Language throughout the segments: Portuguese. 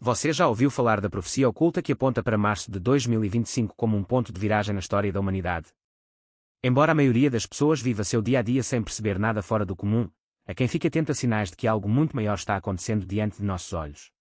Você já ouviu falar da profecia oculta que aponta para março de 2025 como um ponto de viragem na história da humanidade? Embora a maioria das pessoas viva seu dia a dia sem perceber nada fora do comum, a quem fica atento a sinais de que algo muito maior está acontecendo diante de nossos olhos.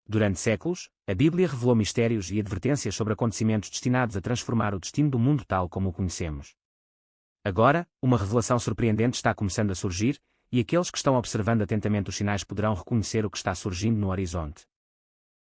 Durante séculos, a Bíblia revelou mistérios e advertências sobre acontecimentos destinados a transformar o destino do mundo tal como o conhecemos. Agora, uma revelação surpreendente está começando a surgir, e aqueles que estão observando atentamente os sinais poderão reconhecer o que está surgindo no horizonte.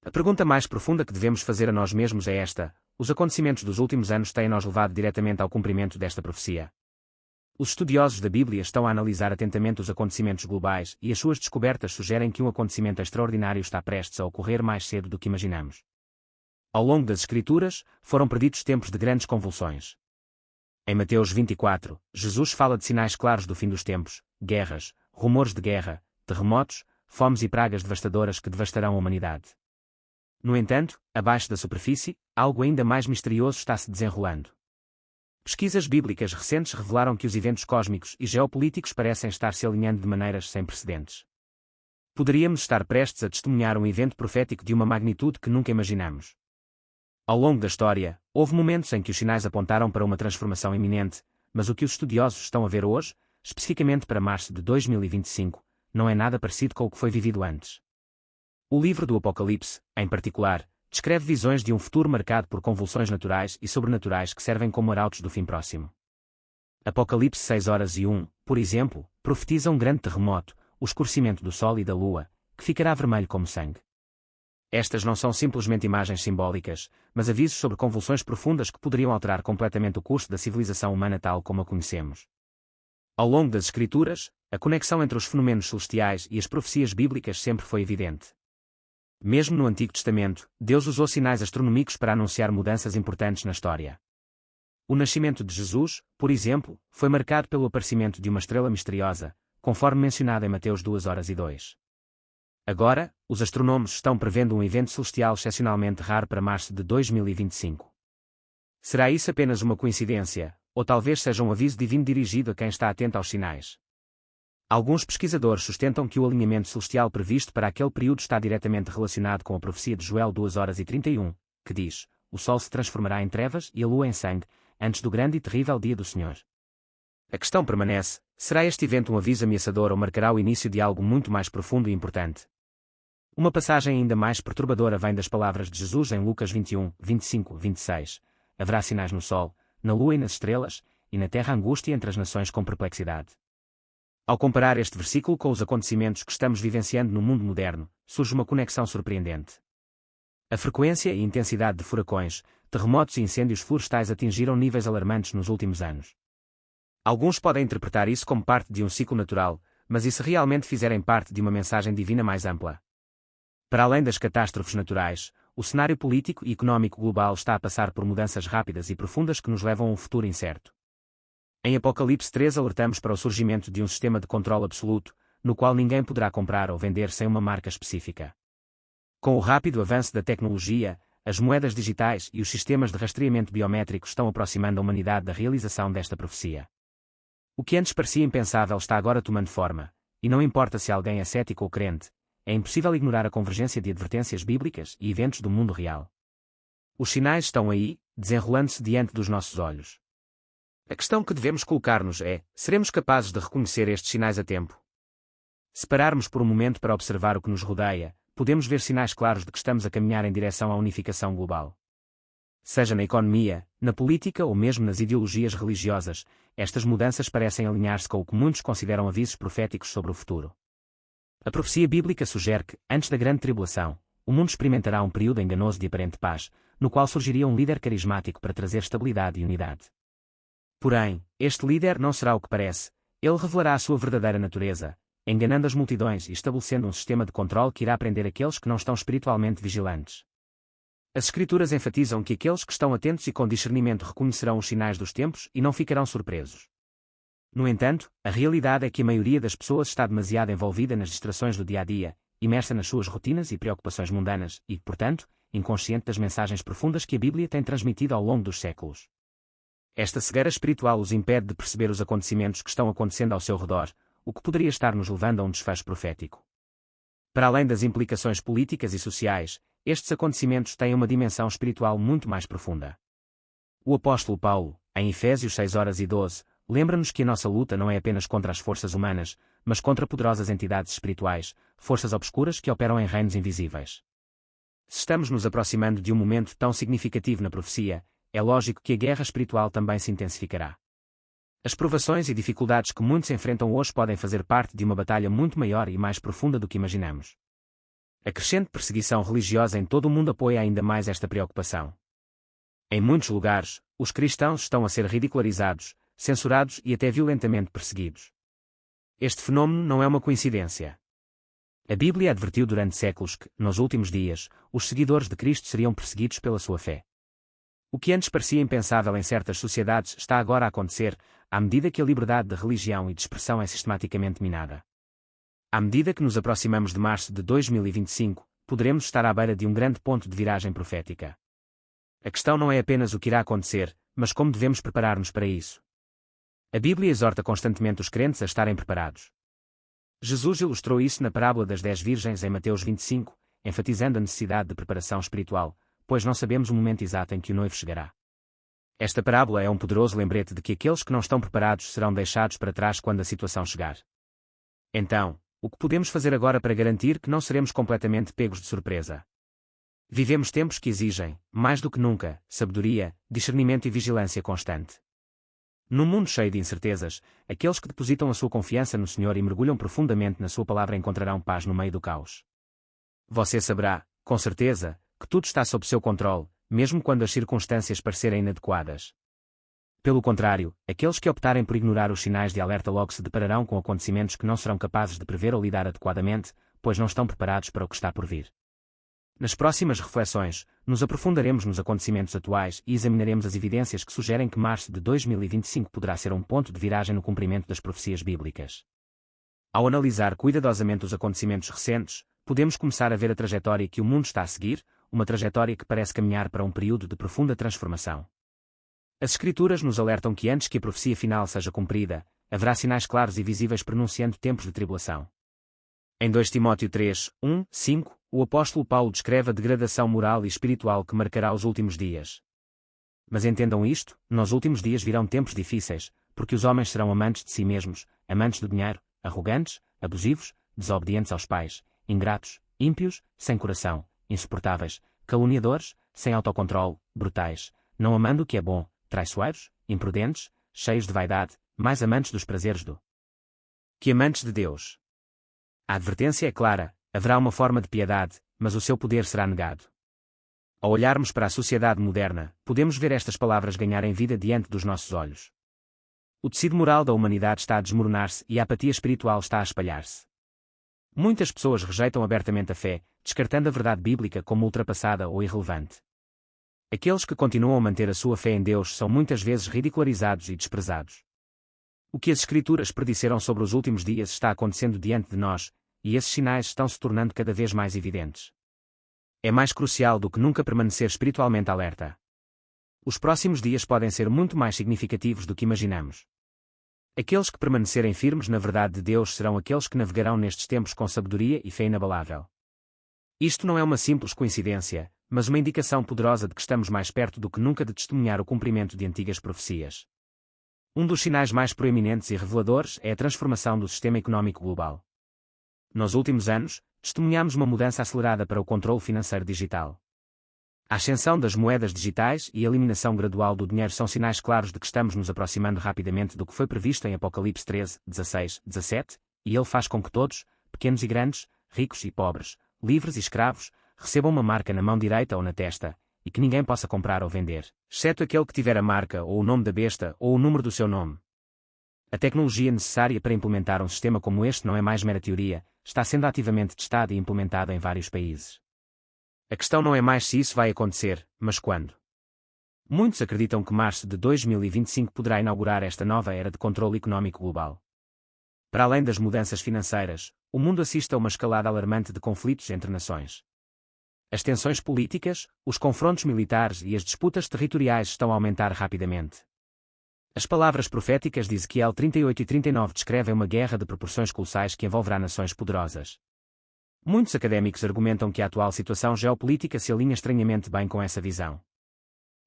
A pergunta mais profunda que devemos fazer a nós mesmos é esta: os acontecimentos dos últimos anos têm-nos levado diretamente ao cumprimento desta profecia? Os estudiosos da Bíblia estão a analisar atentamente os acontecimentos globais e as suas descobertas sugerem que um acontecimento extraordinário está prestes a ocorrer mais cedo do que imaginamos. Ao longo das Escrituras, foram preditos tempos de grandes convulsões. Em Mateus 24, Jesus fala de sinais claros do fim dos tempos: guerras, rumores de guerra, terremotos, fomes e pragas devastadoras que devastarão a humanidade. No entanto, abaixo da superfície, algo ainda mais misterioso está se desenrolando. Pesquisas bíblicas recentes revelaram que os eventos cósmicos e geopolíticos parecem estar se alinhando de maneiras sem precedentes. Poderíamos estar prestes a testemunhar um evento profético de uma magnitude que nunca imaginamos. Ao longo da história, houve momentos em que os sinais apontaram para uma transformação iminente, mas o que os estudiosos estão a ver hoje, especificamente para março de 2025, não é nada parecido com o que foi vivido antes. O livro do Apocalipse, em particular, descreve visões de um futuro marcado por convulsões naturais e sobrenaturais que servem como arautos do fim próximo. Apocalipse 6:1, por exemplo, profetiza um grande terremoto, o escurecimento do Sol e da Lua, que ficará vermelho como sangue. Estas não são simplesmente imagens simbólicas, mas avisos sobre convulsões profundas que poderiam alterar completamente o curso da civilização humana tal como a conhecemos. Ao longo das Escrituras, a conexão entre os fenômenos celestiais e as profecias bíblicas sempre foi evidente. Mesmo no Antigo Testamento, Deus usou sinais astronômicos para anunciar mudanças importantes na história. O nascimento de Jesus, por exemplo, foi marcado pelo aparecimento de uma estrela misteriosa, conforme mencionado em Mateus 2:2. Agora, os astrónomos estão prevendo um evento celestial excepcionalmente raro para março de 2025. Será isso apenas uma coincidência, ou talvez seja um aviso divino dirigido a quem está atento aos sinais? Alguns pesquisadores sustentam que o alinhamento celestial previsto para aquele período está diretamente relacionado com a profecia de Joel 2:31, que diz: o sol se transformará em trevas e a lua em sangue, antes do grande e terrível dia do Senhor. A questão permanece: será este evento um aviso ameaçador ou marcará o início de algo muito mais profundo e importante? Uma passagem ainda mais perturbadora vem das palavras de Jesus em Lucas 21:25-26. Haverá sinais no sol, na lua e nas estrelas, e na terra angústia entre as nações com perplexidade. Ao comparar este versículo com os acontecimentos que estamos vivenciando no mundo moderno, surge uma conexão surpreendente. A frequência e intensidade de furacões, terremotos e incêndios florestais atingiram níveis alarmantes nos últimos anos. Alguns podem interpretar isso como parte de um ciclo natural, mas e se realmente fizerem parte de uma mensagem divina mais ampla? Para além das catástrofes naturais, o cenário político e económico global está a passar por mudanças rápidas e profundas que nos levam a um futuro incerto. Em Apocalipse 3 alertamos para o surgimento de um sistema de controle absoluto, no qual ninguém poderá comprar ou vender sem uma marca específica. Com o rápido avanço da tecnologia, as moedas digitais e os sistemas de rastreamento biométrico estão aproximando a humanidade da realização desta profecia. O que antes parecia impensável está agora tomando forma, e não importa se alguém é cético ou crente, é impossível ignorar a convergência de advertências bíblicas e eventos do mundo real. Os sinais estão aí, desenrolando-se diante dos nossos olhos. A questão que devemos colocar-nos é: seremos capazes de reconhecer estes sinais a tempo? Se pararmos por um momento para observar o que nos rodeia, podemos ver sinais claros de que estamos a caminhar em direção à unificação global. Seja na economia, na política ou mesmo nas ideologias religiosas, estas mudanças parecem alinhar-se com o que muitos consideram avisos proféticos sobre o futuro. A profecia bíblica sugere que, antes da grande tribulação, o mundo experimentará um período enganoso de aparente paz, no qual surgiria um líder carismático para trazer estabilidade e unidade. Porém, este líder não será o que parece. Ele revelará a sua verdadeira natureza, enganando as multidões e estabelecendo um sistema de controle que irá prender aqueles que não estão espiritualmente vigilantes. As Escrituras enfatizam que aqueles que estão atentos e com discernimento reconhecerão os sinais dos tempos e não ficarão surpresos. No entanto, a realidade é que a maioria das pessoas está demasiado envolvida nas distrações do dia-a-dia, imersa nas suas rotinas e preocupações mundanas e, portanto, inconsciente das mensagens profundas que a Bíblia tem transmitido ao longo dos séculos. Esta cegueira espiritual os impede de perceber os acontecimentos que estão acontecendo ao seu redor, o que poderia estar nos levando a um desfecho profético. Para além das implicações políticas e sociais, estes acontecimentos têm uma dimensão espiritual muito mais profunda. O apóstolo Paulo, em Efésios 6:12, lembra-nos que a nossa luta não é apenas contra as forças humanas, mas contra poderosas entidades espirituais, forças obscuras que operam em reinos invisíveis. Se estamos nos aproximando de um momento tão significativo na profecia, é lógico que a guerra espiritual também se intensificará. As provações e dificuldades que muitos enfrentam hoje podem fazer parte de uma batalha muito maior e mais profunda do que imaginamos. A crescente perseguição religiosa em todo o mundo apoia ainda mais esta preocupação. Em muitos lugares, os cristãos estão a ser ridicularizados, censurados e até violentamente perseguidos. Este fenômeno não é uma coincidência. A Bíblia advertiu durante séculos que, nos últimos dias, os seguidores de Cristo seriam perseguidos pela sua fé. O que antes parecia impensável em certas sociedades está agora a acontecer, à medida que a liberdade de religião e de expressão é sistematicamente minada. À medida que nos aproximamos de março de 2025, poderemos estar à beira de um grande ponto de viragem profética. A questão não é apenas o que irá acontecer, mas como devemos preparar-nos para isso. A Bíblia exorta constantemente os crentes a estarem preparados. Jesus ilustrou isso na parábola das 10 virgens em Mateus 25, enfatizando a necessidade de preparação espiritual, pois não sabemos o momento exato em que o noivo chegará. Esta parábola é um poderoso lembrete de que aqueles que não estão preparados serão deixados para trás quando a situação chegar. Então, o que podemos fazer agora para garantir que não seremos completamente pegos de surpresa? Vivemos tempos que exigem, mais do que nunca, sabedoria, discernimento e vigilância constante. Num mundo cheio de incertezas, aqueles que depositam a sua confiança no Senhor e mergulham profundamente na sua palavra encontrarão paz no meio do caos. Você saberá, com certeza, que tudo está sob seu controle, mesmo quando as circunstâncias parecerem inadequadas. Pelo contrário, aqueles que optarem por ignorar os sinais de alerta logo se depararão com acontecimentos que não serão capazes de prever ou lidar adequadamente, pois não estão preparados para o que está por vir. Nas próximas reflexões, nos aprofundaremos nos acontecimentos atuais e examinaremos as evidências que sugerem que março de 2025 poderá ser um ponto de viragem no cumprimento das profecias bíblicas. Ao analisar cuidadosamente os acontecimentos recentes, podemos começar a ver a trajetória que o mundo está a seguir, uma trajetória que parece caminhar para um período de profunda transformação. As Escrituras nos alertam que antes que a profecia final seja cumprida, haverá sinais claros e visíveis pronunciando tempos de tribulação. Em 2 Timóteo 3, 1, 5, o apóstolo Paulo descreve a degradação moral e espiritual que marcará os últimos dias. Mas entendam isto, nos últimos dias virão tempos difíceis, porque os homens serão amantes de si mesmos, amantes do dinheiro, arrogantes, abusivos, desobedientes aos pais, ingratos, ímpios, sem coração, insuportáveis, caluniadores, sem autocontrole, brutais, não amando o que é bom, traiçoeiros, imprudentes, cheios de vaidade, mais amantes dos prazeres do que amantes de Deus. A advertência é clara, haverá uma forma de piedade, mas o seu poder será negado. Ao olharmos para a sociedade moderna, podemos ver estas palavras ganharem vida diante dos nossos olhos. O tecido moral da humanidade está a desmoronar-se e a apatia espiritual está a espalhar-se. Muitas pessoas rejeitam abertamente a fé, descartando a verdade bíblica como ultrapassada ou irrelevante. Aqueles que continuam a manter a sua fé em Deus são muitas vezes ridicularizados e desprezados. O que as Escrituras predisseram sobre os últimos dias está acontecendo diante de nós, e esses sinais estão se tornando cada vez mais evidentes. É mais crucial do que nunca permanecer espiritualmente alerta. Os próximos dias podem ser muito mais significativos do que imaginamos. Aqueles que permanecerem firmes na verdade de Deus serão aqueles que navegarão nestes tempos com sabedoria e fé inabalável. Isto não é uma simples coincidência, mas uma indicação poderosa de que estamos mais perto do que nunca de testemunhar o cumprimento de antigas profecias. Um dos sinais mais proeminentes e reveladores é a transformação do sistema económico global. Nos últimos anos, testemunhamos uma mudança acelerada para o controle financeiro digital. A ascensão das moedas digitais e a eliminação gradual do dinheiro são sinais claros de que estamos nos aproximando rapidamente do que foi previsto em Apocalipse 13, 16, 17, e ele faz com que todos, pequenos e grandes, ricos e pobres, livres e escravos, recebam uma marca na mão direita ou na testa, e que ninguém possa comprar ou vender, exceto aquele que tiver a marca ou o nome da besta ou o número do seu nome. A tecnologia necessária para implementar um sistema como este não é mais mera teoria, está sendo ativamente testada e implementada em vários países. A questão não é mais se isso vai acontecer, mas quando. Muitos acreditam que março de 2025 poderá inaugurar esta nova era de controle económico global. Para além das mudanças financeiras, o mundo assiste a uma escalada alarmante de conflitos entre nações. As tensões políticas, os confrontos militares e as disputas territoriais estão a aumentar rapidamente. As palavras proféticas de Ezequiel 38 e 39 descrevem uma guerra de proporções colossais que envolverá nações poderosas. Muitos académicos argumentam que a atual situação geopolítica se alinha estranhamente bem com essa visão.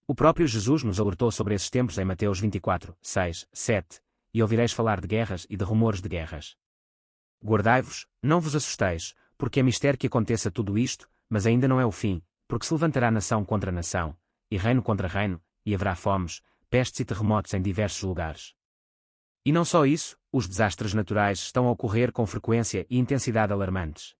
O próprio Jesus nos alertou sobre esses tempos em Mateus 24, 6, 7, e ouvireis falar de guerras e de rumores de guerras. Guardai-vos, não vos assusteis, porque é mistério que aconteça tudo isto, mas ainda não é o fim, porque se levantará nação contra nação, e reino contra reino, e haverá fomes, pestes e terremotos em diversos lugares. E não só isso, os desastres naturais estão a ocorrer com frequência e intensidade alarmantes.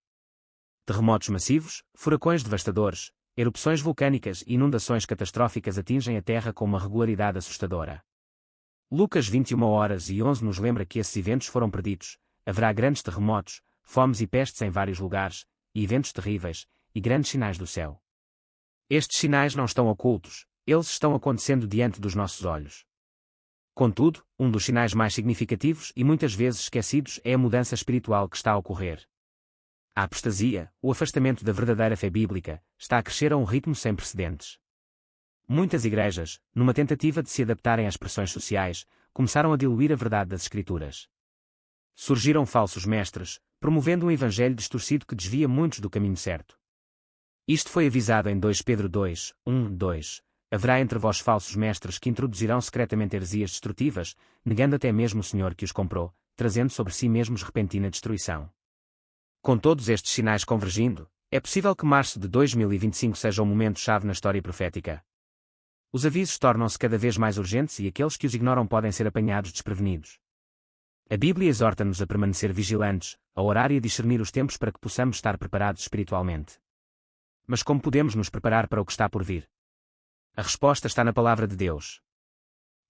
Terremotos massivos, furacões devastadores, erupções vulcânicas e inundações catastróficas atingem a Terra com uma regularidade assustadora. Lucas 21h11 nos lembra que esses eventos foram preditos. Haverá grandes terremotos, fomes e pestes em vários lugares, e eventos terríveis, e grandes sinais do céu. Estes sinais não estão ocultos, eles estão acontecendo diante dos nossos olhos. Contudo, um dos sinais mais significativos e muitas vezes esquecidos é a mudança espiritual que está a ocorrer. A apostasia, o afastamento da verdadeira fé bíblica, está a crescer a um ritmo sem precedentes. Muitas igrejas, numa tentativa de se adaptarem às pressões sociais, começaram a diluir a verdade das Escrituras. Surgiram falsos mestres, promovendo um evangelho distorcido que desvia muitos do caminho certo. Isto foi avisado em 2 Pedro 2, 1, 2. Haverá entre vós falsos mestres que introduzirão secretamente heresias destrutivas, negando até mesmo o Senhor que os comprou, trazendo sobre si mesmos repentina destruição. Com todos estes sinais convergindo, é possível que março de 2025 seja um momento-chave na história profética. Os avisos tornam-se cada vez mais urgentes e aqueles que os ignoram podem ser apanhados desprevenidos. A Bíblia exorta-nos a permanecer vigilantes, a orar e a discernir os tempos para que possamos estar preparados espiritualmente. Mas como podemos nos preparar para o que está por vir? A resposta está na Palavra de Deus.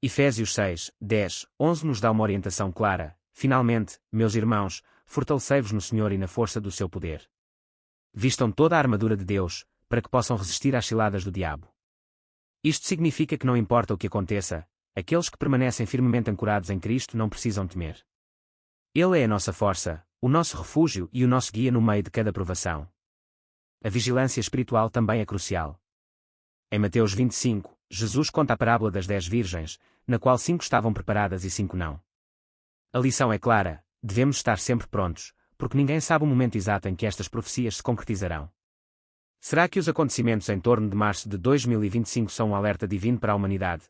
Efésios 6, 10, 11 nos dá uma orientação clara. Finalmente, meus irmãos, fortalecei-vos no Senhor e na força do seu poder. Vistam toda a armadura de Deus, para que possam resistir às ciladas do diabo. Isto significa que não importa o que aconteça, aqueles que permanecem firmemente ancorados em Cristo não precisam temer. Ele é a nossa força, o nosso refúgio e o nosso guia no meio de cada provação. A vigilância espiritual também é crucial. Em Mateus 25, Jesus conta a parábola das 10 virgens, na qual 5 estavam preparadas e 5 não. A lição é clara, devemos estar sempre prontos, porque ninguém sabe o momento exato em que estas profecias se concretizarão. Será que os acontecimentos em torno de março de 2025 são um alerta divino para a humanidade?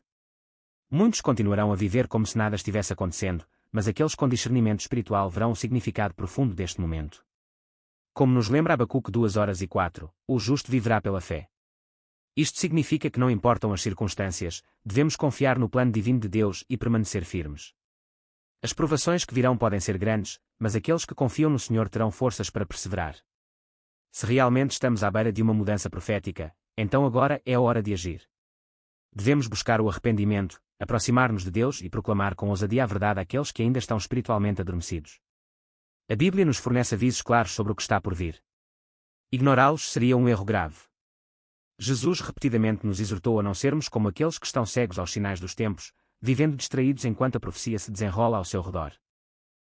Muitos continuarão a viver como se nada estivesse acontecendo, mas aqueles com discernimento espiritual verão o significado profundo deste momento. Como nos lembra Abacuque 2:4, o justo viverá pela fé. Isto significa que não importam as circunstâncias, devemos confiar no plano divino de Deus e permanecer firmes. As provações que virão podem ser grandes, mas aqueles que confiam no Senhor terão forças para perseverar. Se realmente estamos à beira de uma mudança profética, então agora é a hora de agir. Devemos buscar o arrependimento, aproximar-nos de Deus e proclamar com ousadia a verdade àqueles que ainda estão espiritualmente adormecidos. A Bíblia nos fornece avisos claros sobre o que está por vir. Ignorá-los seria um erro grave. Jesus repetidamente nos exortou a não sermos como aqueles que estão cegos aos sinais dos tempos, vivendo distraídos enquanto a profecia se desenrola ao seu redor.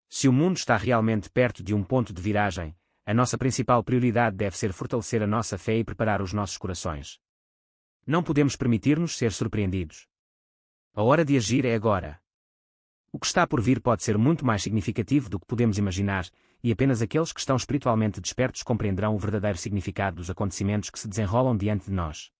Se o mundo está realmente perto de um ponto de viragem, a nossa principal prioridade deve ser fortalecer a nossa fé e preparar os nossos corações. Não podemos permitir-nos ser surpreendidos. A hora de agir é agora. O que está por vir pode ser muito mais significativo do que podemos imaginar, e apenas aqueles que estão espiritualmente despertos compreenderão o verdadeiro significado dos acontecimentos que se desenrolam diante de nós.